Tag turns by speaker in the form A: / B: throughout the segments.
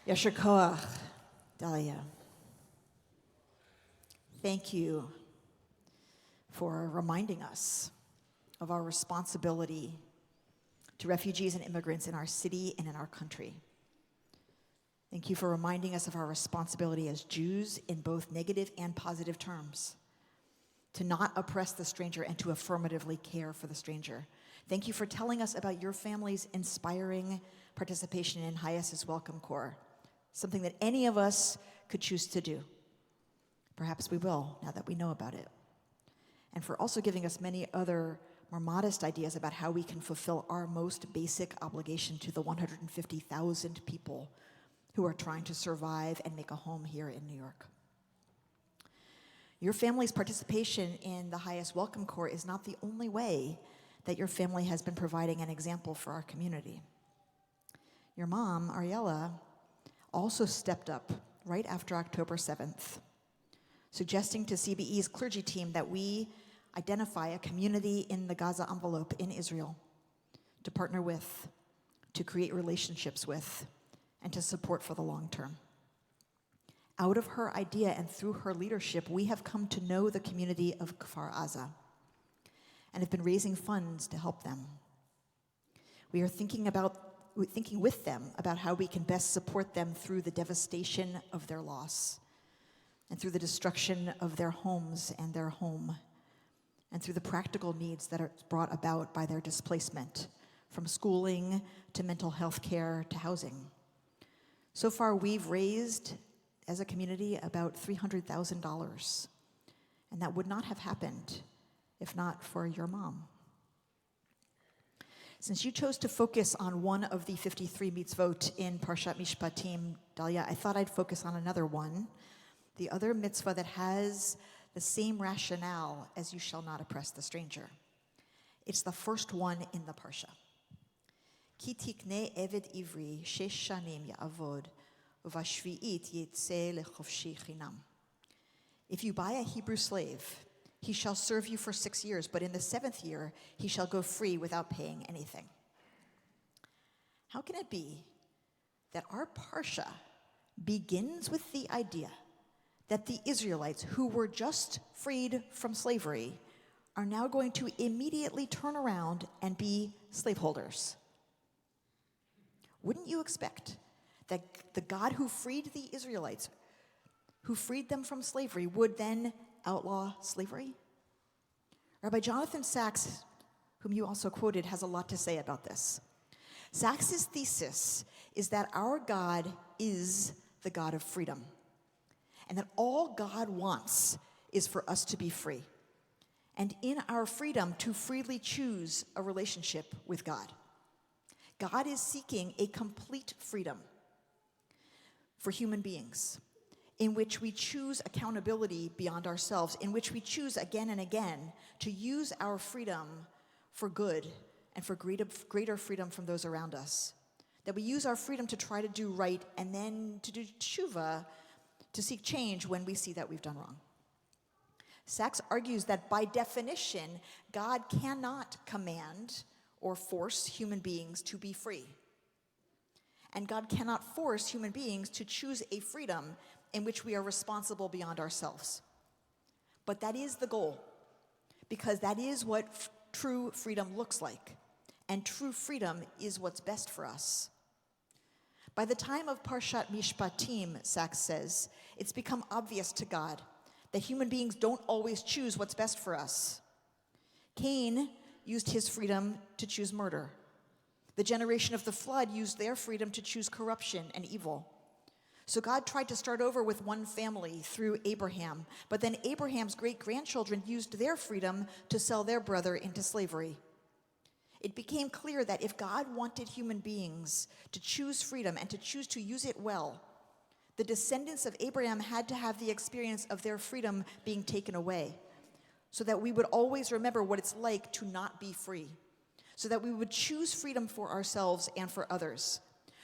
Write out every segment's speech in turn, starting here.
A: Yasher Koach, Dalia. Thank you for reminding us of our responsibility to refugees and immigrants in our city and in our country. Thank you for reminding us of our responsibility as Jews in both negative and positive terms, to not oppress the stranger and to affirmatively care for the stranger. Thank you for telling us about your family's inspiring participation in Hayas's Welcome Corps, something that any of us could choose to do. Perhaps we will, now that we know about it. And for also giving us many other more modest ideas about how we can fulfill our most basic obligation to the 150,000 people who are trying to survive and make a home here in New York. Your family's participation in the Hayas Welcome Corps is not the only way that your family has been providing an example for our community. Your mom, Ariella, also stepped up right after October 7th, suggesting to CBE's clergy team that we identify a community in the Gaza envelope in Israel to partner with, to create relationships with, and to support for the long term. Out of her idea and through her leadership, we have come to know the community of Kfar Aza and have been raising funds to help them. We are thinking with them about how we can best support them through the devastation of their loss and through the destruction of their homes and their home and through the practical needs that are brought about by their displacement, from schooling to mental health care to housing. So far, we've raised, as a community, about $300,000, and that would not have happened if not for your mom. Since you chose to focus on one of the 53 mitzvot in Parshat Mishpatim, Dalia, I thought I'd focus on another one, the other mitzvah that has the same rationale as you shall not oppress the stranger. It's the first one in the Parsha. Ki tikne eved ivri shesh shanim ya'avod uvashvi'it yitzeh lechofshi chinam. If you buy a Hebrew slave, he shall serve you for 6 years, but in the 7th year, he shall go free without paying anything. How can it be that our Parsha begins with the idea that the Israelites, who were just freed from slavery, are now going to immediately turn around and be slaveholders? Wouldn't you expect that the God who freed the Israelites, who freed them from slavery, would then outlaw slavery? Rabbi Jonathan Sachs, whom you also quoted, has a lot to say about this. Sachs's thesis is that our God is the God of freedom, and that all God wants is for us to be free, and in our freedom to freely choose a relationship with God. God is seeking a complete freedom for human beings, in which we choose accountability beyond ourselves, in which we choose again and again to use our freedom for good and for greater freedom from those around us. That we use our freedom to try to do right and then to do tshuva, to seek change when we see that we've done wrong. Sachs argues that by definition, God cannot command or force human beings to be free. And God cannot force human beings to choose a freedom in which we are responsible beyond ourselves. But that is the goal, because that is what true freedom looks like. And true freedom is what's best for us. By the time of Parshat Mishpatim, Sachs says, it's become obvious to God that human beings don't always choose what's best for us. Cain used his freedom to choose murder. The generation of the flood used their freedom to choose corruption and evil. So God tried to start over with one family through Abraham, but then Abraham's great-grandchildren used their freedom to sell their brother into slavery. It became clear that if God wanted human beings to choose freedom and to choose to use it well, the descendants of Abraham had to have the experience of their freedom being taken away, so that we would always remember what it's like to not be free, so that we would choose freedom for ourselves and for others,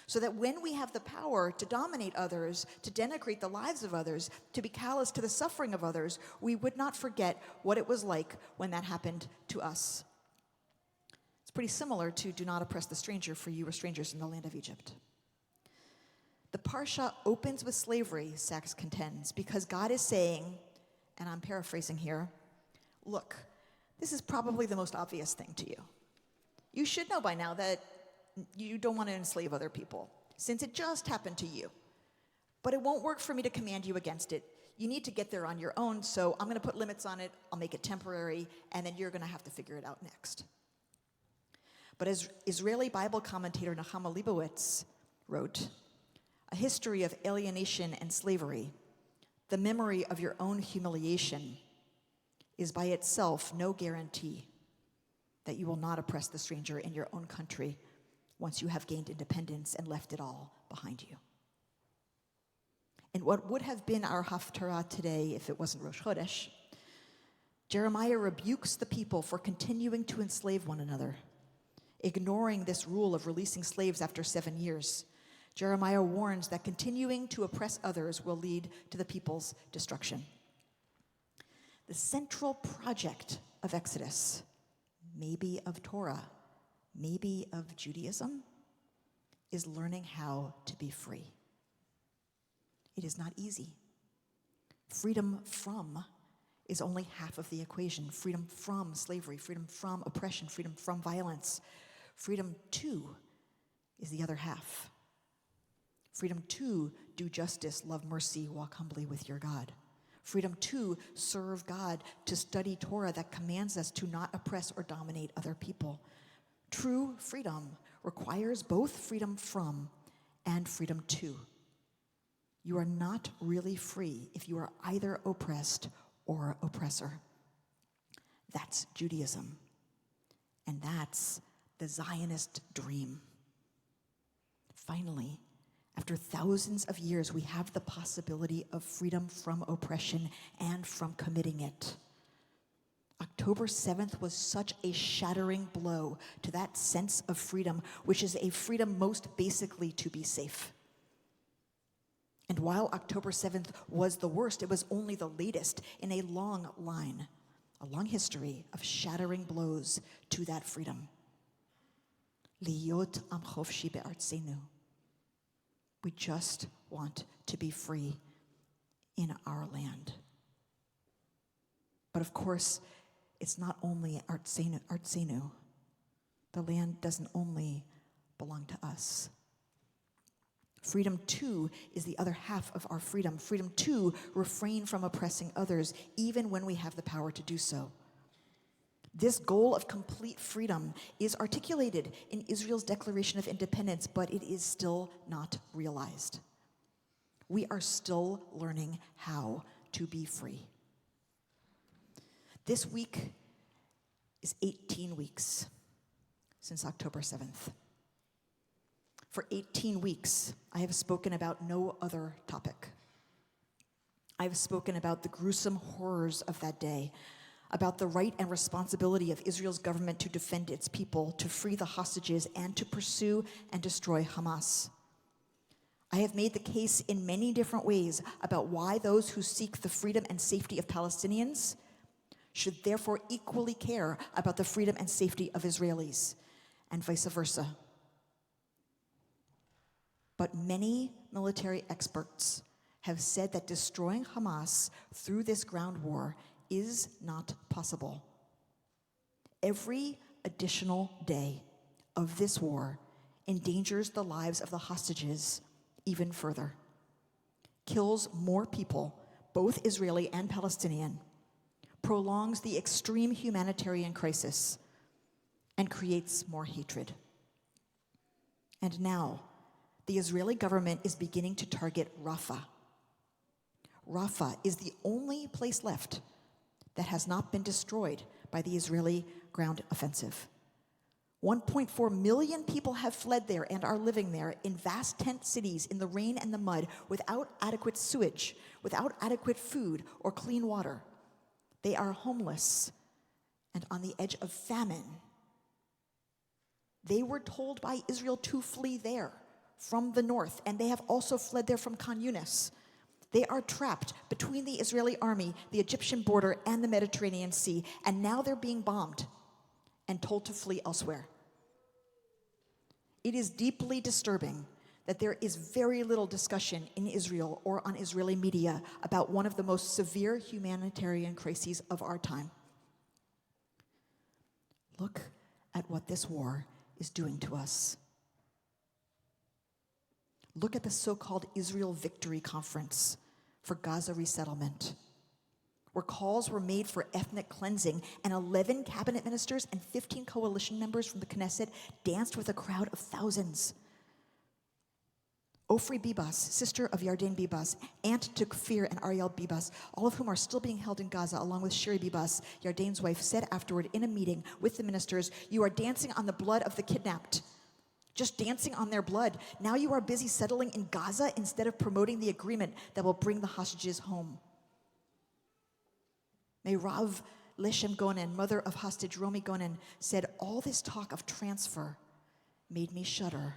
A: so that when we have the power to dominate others, to denigrate the lives of others, to be callous to the suffering of others, we would not forget what it was like when that happened to us. It's pretty similar to "do not oppress the stranger, for you were strangers in the land of Egypt." The Parsha opens with slavery, Sachs contends, because God is saying, and I'm paraphrasing here, look, this is probably the most obvious thing to you. You should know by now that you don't want to enslave other people, since it just happened to you. But it won't work for me to command you against it. You need to get there on your own, so I'm going to put limits on it, I'll make it temporary, and then you're going to have to figure it out next. But as Israeli Bible commentator Nechama Leibowitz wrote, a history of alienation and slavery, the memory of your own humiliation, is by itself no guarantee that you will not oppress the stranger in your own country once you have gained independence and left it all behind you. In what would have been our Haftarah today if it wasn't Rosh Chodesh, Jeremiah rebukes the people for continuing to enslave one another, ignoring this rule of releasing slaves after 7 years. Jeremiah warns that continuing to oppress others will lead to the people's destruction. The central project of Exodus, maybe of Torah, maybe of Judaism, is learning how to be free. It is not easy. Freedom from is only half of the equation. Freedom from slavery, freedom from oppression, freedom from violence. Freedom to is the other half. Freedom to do justice, love mercy, walk humbly with your God. Freedom to serve God, to study Torah that commands us to not oppress or dominate other people. True freedom requires both freedom from and freedom to. You are not really free if you are either oppressed or oppressor. That's Judaism. And that's the Zionist dream. Finally, after thousands of years, we have the possibility of freedom from oppression and from committing it. October 7th was such a shattering blow to that sense of freedom, which is a freedom most basically to be safe. And while October 7th was the worst, it was only the latest in a long line, a long history of shattering blows to that freedom. Liyot am chofshi be'artzenu. We just want to be free in our land. But of course, it's not only artzenu. The land doesn't only belong to us. Freedom too is the other half of our freedom. Freedom to refrain from oppressing others, even when we have the power to do so. This goal of complete freedom is articulated in Israel's Declaration of Independence, but it is still not realized. We are still learning how to be free. This week is 18 weeks since October 7th. For 18 weeks, I have spoken about no other topic. I have spoken about the gruesome horrors of that day, about the right and responsibility of Israel's government to defend its people, to free the hostages, and to pursue and destroy Hamas. I have made the case in many different ways about why those who seek the freedom and safety of Palestinians should therefore equally care about the freedom and safety of Israelis, and vice versa. But many military experts have said that destroying Hamas through this ground war is not possible. Every additional day of this war endangers the lives of the hostages even further, kills more people, both Israeli and Palestinian, prolongs the extreme humanitarian crisis, and creates more hatred. And now, the Israeli government is beginning to target Rafah. Rafah is the only place left that has not been destroyed by the Israeli ground offensive. 1.4 million people have fled there and are living there in vast tent cities in the rain and the mud without adequate sewage, without adequate food or clean water. They are homeless and on the edge of famine. They were told by Israel to flee there from the north, and they have also fled there from Khan Yunis. They are trapped between the Israeli army, the Egyptian border, and the Mediterranean Sea, and now they're being bombed and told to flee elsewhere. It is deeply disturbing that there is very little discussion in Israel or on Israeli media about one of the most severe humanitarian crises of our time. Look at what this war is doing to us. Look at the so-called Israel Victory Conference for Gaza resettlement, where calls were made for ethnic cleansing, and 11 cabinet ministers and 15 coalition members from the Knesset danced with a crowd of thousands. Ofri Bibas, sister of Yarden Bibas, aunt to Kfir and Ariel Bibas, all of whom are still being held in Gaza, along with Shiri Bibas, Yarden's wife, said afterward in a meeting with the ministers, "You are dancing on the blood of the kidnapped. Just dancing on their blood. Now you are busy settling in Gaza instead of promoting the agreement that will bring the hostages home." May Rav Leshem Gonen, mother of hostage Romi Gonen, said, "All this talk of transfer made me shudder.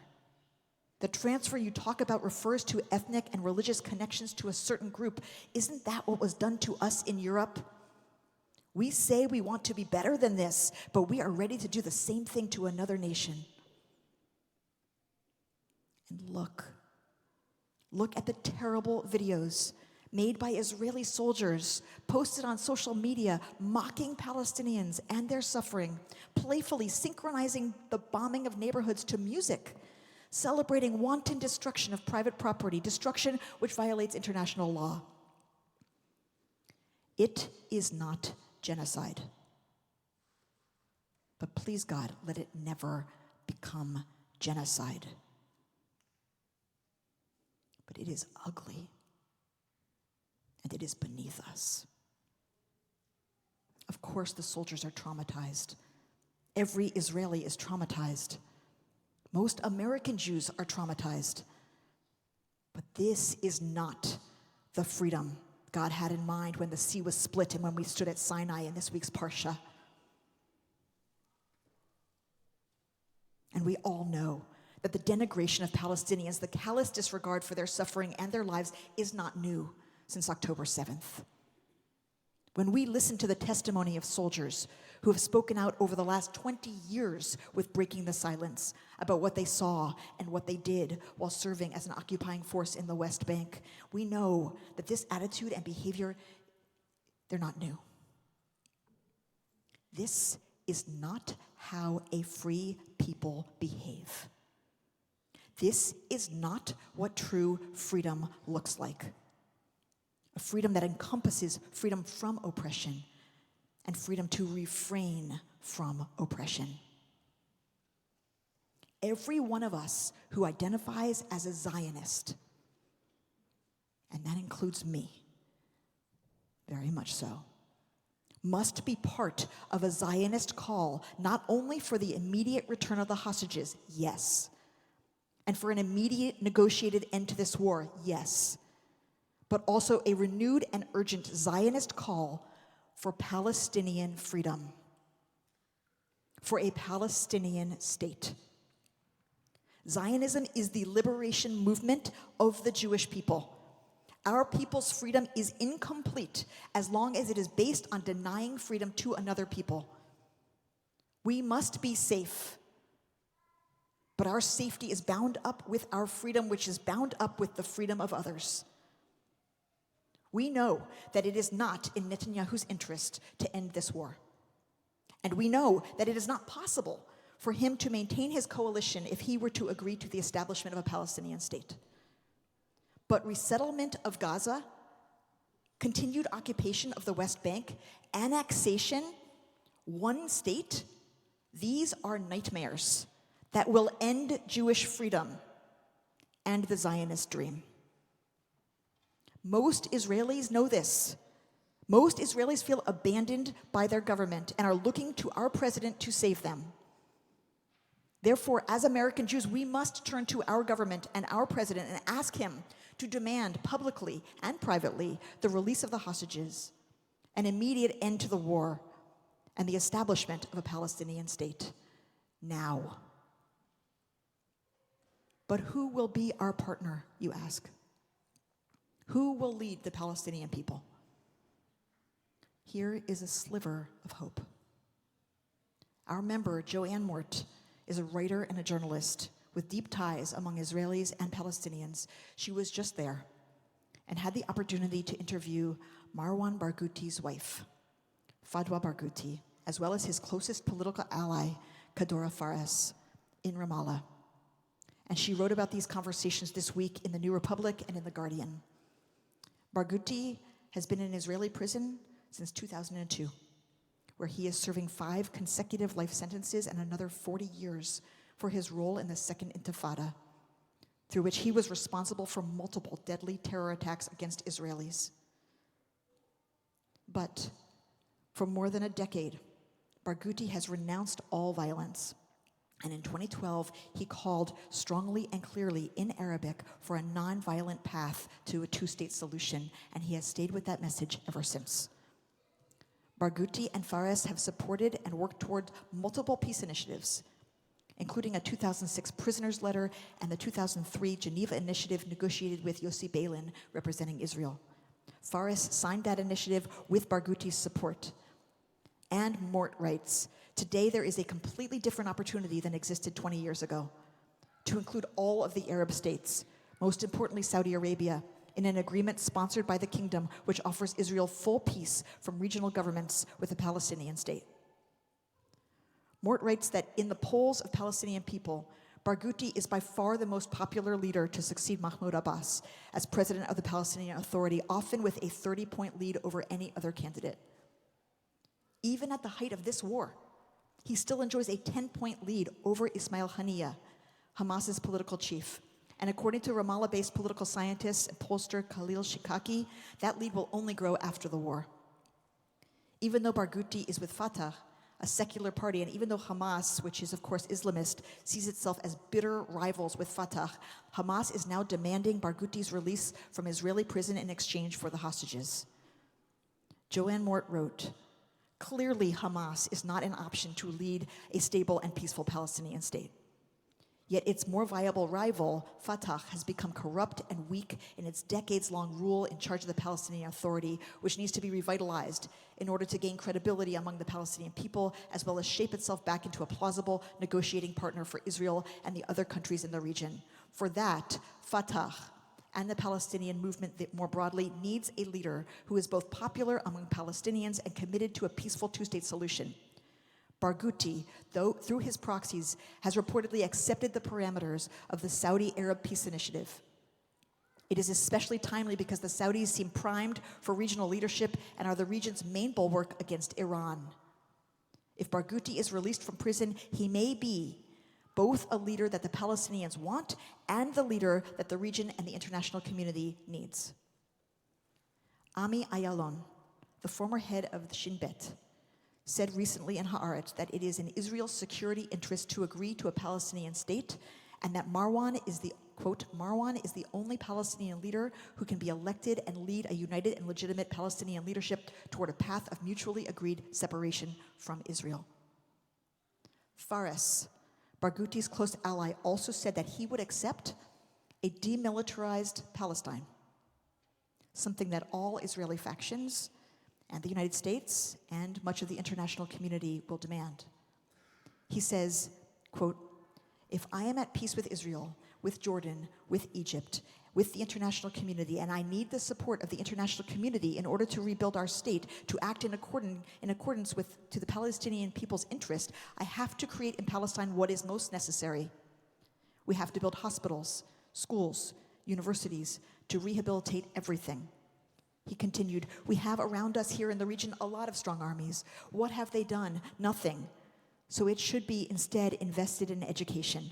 A: The transfer you talk about refers to ethnic and religious connections to a certain group. Isn't that what was done to us in Europe? We say we want to be better than this, but we are ready to do the same thing to another nation." And look at the terrible videos made by Israeli soldiers, posted on social media, mocking Palestinians and their suffering, playfully synchronizing the bombing of neighborhoods to music, celebrating wanton destruction of private property, destruction which violates international law. It is not genocide. But please God, let it never become genocide. But it is ugly, and it is beneath us. Of course, the soldiers are traumatized. Every Israeli is traumatized. Most American Jews are traumatized. But this is not the freedom God had in mind when the sea was split and when we stood at Sinai in this week's Parsha. And we all know that the denigration of Palestinians, the callous disregard for their suffering and their lives, is not new since October 7th. When we listen to the testimony of soldiers who have spoken out over the last 20 years with breaking the silence about what they saw and what they did while serving as an occupying force in the West Bank, we know that this attitude and behavior, they're not new. This is not how a free people behave. This is not what true freedom looks like. A freedom that encompasses freedom from oppression and freedom to refrain from oppression. Every one of us who identifies as a Zionist, and that includes me, very much so, must be part of a Zionist call, not only for the immediate return of the hostages, yes, and for an immediate negotiated end to this war, yes, but also a renewed and urgent Zionist call for Palestinian freedom, for a Palestinian state. Zionism is the liberation movement of the Jewish people. Our people's freedom is incomplete as long as it is based on denying freedom to another people. We must be safe, but our safety is bound up with our freedom, which is bound up with the freedom of others. We know that it is not in Netanyahu's interest to end this war. And we know that it is not possible for him to maintain his coalition if he were to agree to the establishment of a Palestinian state. But resettlement of Gaza, continued occupation of the West Bank, annexation, one state, these are nightmares that will end Jewish freedom and the Zionist dream. Most Israelis know this. Most Israelis feel abandoned by their government and are looking to our president to save them. Therefore, as American Jews, we must turn to our government and our president and ask him to demand publicly and privately the release of the hostages, an immediate end to the war, and the establishment of a Palestinian state now. But who will be our partner, you ask? Who will lead the Palestinian people? Here is a sliver of hope. Our member, Joanne Mort, is a writer and a journalist with deep ties among Israelis and Palestinians, she was just there and had the opportunity to interview Marwan Barghouti's wife, Fadwa Barghouti, as well as his closest political ally, Kadora Fares, in Ramallah. And she wrote about these conversations this week in the New Republic and in The Guardian. Barghouti has been in Israeli prison since 2002, where he is serving 5 consecutive life sentences and another 40 years for his role in the Second Intifada, through which he was responsible for multiple deadly terror attacks against Israelis. But for more than a decade, Barghouti has renounced all violence. And in 2012, he called strongly and clearly in Arabic for a nonviolent path to a 2-state solution, and he has stayed with that message ever since. Barghouti and Fares have supported and worked toward multiple peace initiatives, including a 2006 prisoners letter and the 2003 Geneva Initiative negotiated with Yossi Beilin, representing Israel. Fares signed that initiative with Barghouti's support. And Mort writes, today there is a completely different opportunity than existed 20 years ago to include all of the Arab states, most importantly Saudi Arabia, in an agreement sponsored by the kingdom which offers Israel full peace from regional governments with a Palestinian state. Mort writes that in the polls of Palestinian people, Barghouti is by far the most popular leader to succeed Mahmoud Abbas as president of the Palestinian Authority, often with a 30-point lead over any other candidate. Even at the height of this war, he still enjoys a 10-point lead over Ismail Haniyeh, Hamas's political chief. And according to Ramallah-based political scientist and pollster Khalil Shikaki, that lead will only grow after the war. Even though Barghouti is with Fatah, a secular party, and even though Hamas, which is of course Islamist, sees itself as bitter rivals with Fatah, Hamas is now demanding Barghouti's release from Israeli prison in exchange for the hostages. Joanne Mort wrote, clearly Hamas is not an option to lead a stable and peaceful Palestinian state. Yet its more viable rival, Fatah, has become corrupt and weak in its decades-long rule in charge of the Palestinian Authority, which needs to be revitalized in order to gain credibility among the Palestinian people, as well as shape itself back into a plausible negotiating partner for Israel and the other countries in the region. For that, Fatah and the Palestinian movement more broadly needs a leader who is both popular among Palestinians and committed to a peaceful 2-state solution. Barghouti, though through his proxies, has reportedly accepted the parameters of the Saudi Arab Peace Initiative. It is especially timely because the Saudis seem primed for regional leadership and are the region's main bulwark against Iran. If Barghouti is released from prison, he may be both a leader that the Palestinians want and the leader that the region and the international community needs. Ami Ayalon, the former head of the Shin Bet, said recently in Haaretz that it is in Israel's security interest to agree to a Palestinian state, and that Marwan is the, quote, Marwan is the only Palestinian leader who can be elected and lead a united and legitimate Palestinian leadership toward a path of mutually agreed separation from Israel. Fares, Barghouti's close ally, also said that he would accept a demilitarized Palestine, something that all Israeli factions and the United States and much of the international community will demand. He says, quote, if I am at peace with Israel, with Jordan, with Egypt, with the international community, and I need the support of the international community in order to rebuild our state, to act in accordance with to the Palestinian people's interest, I have to create in Palestine what is most necessary. We have to build hospitals, schools, universities, to rehabilitate everything. He continued, we have around us here in the region a lot of strong armies. What have they done? Nothing. So it should be instead invested in education.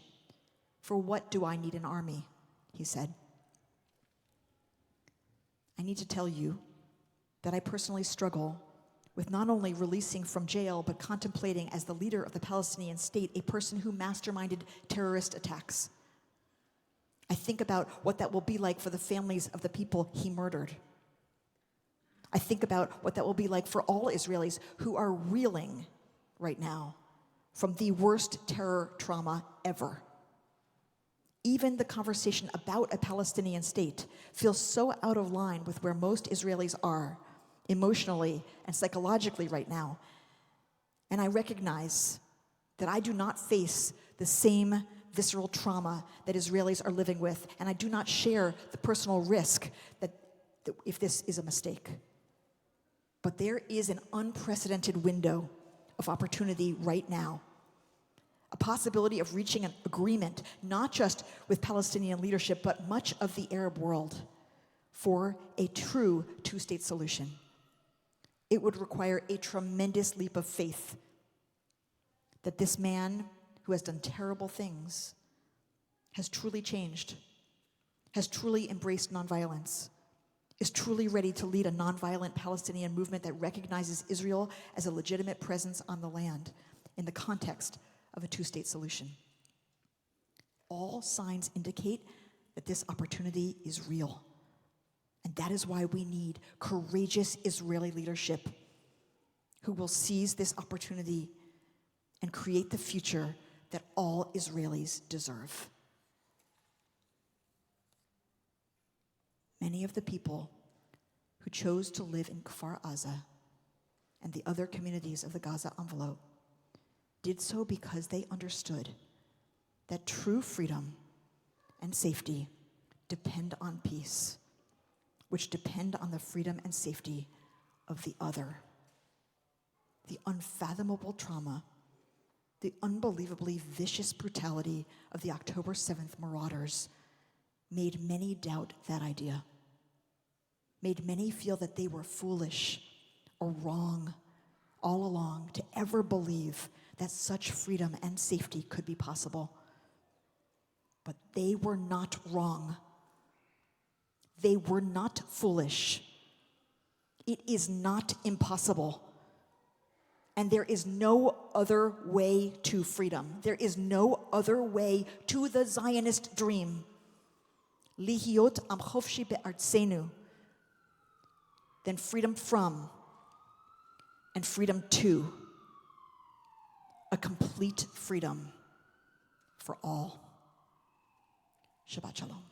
A: For what do I need an army? He said. I need to tell you that I personally struggle with not only releasing from jail, but contemplating as the leader of the Palestinian state a person who masterminded terrorist attacks. I think about what that will be like for the families of the people he murdered. I think about what that will be like for all Israelis who are reeling right now from the worst terror trauma ever. Even the conversation about a Palestinian state feels so out of line with where most Israelis are emotionally and psychologically right now. And I recognize that I do not face the same visceral trauma that Israelis are living with, and I do not share the personal risk that if this is a mistake. But there is an unprecedented window of opportunity right now. A possibility of reaching an agreement, not just with Palestinian leadership, but much of the Arab world, for a true two-state solution. It would require a tremendous leap of faith that this man who has done terrible things has truly changed, has truly embraced nonviolence, is truly ready to lead a nonviolent Palestinian movement that recognizes Israel as a legitimate presence on the land in the context of a two-state solution. All signs indicate that this opportunity is real. And that is why we need courageous Israeli leadership who will seize this opportunity and create the future that all Israelis deserve. Many of the people who chose to live in Kfar Aza and the other communities of the Gaza envelope did so because they understood that true freedom and safety depend on peace, which depend on the freedom and safety of the other. The unfathomable trauma, the unbelievably vicious brutality of the October 7th marauders made many doubt that idea, made many feel that they were foolish or wrong all along to ever believe that such freedom and safety could be possible. But they were not wrong. They were not foolish. It is not impossible. And there is no other way to freedom. There is no other way to the Zionist dream. Lihiot am chofshi be'artzenu, than freedom from and freedom to, a complete freedom for all. Shabbat shalom.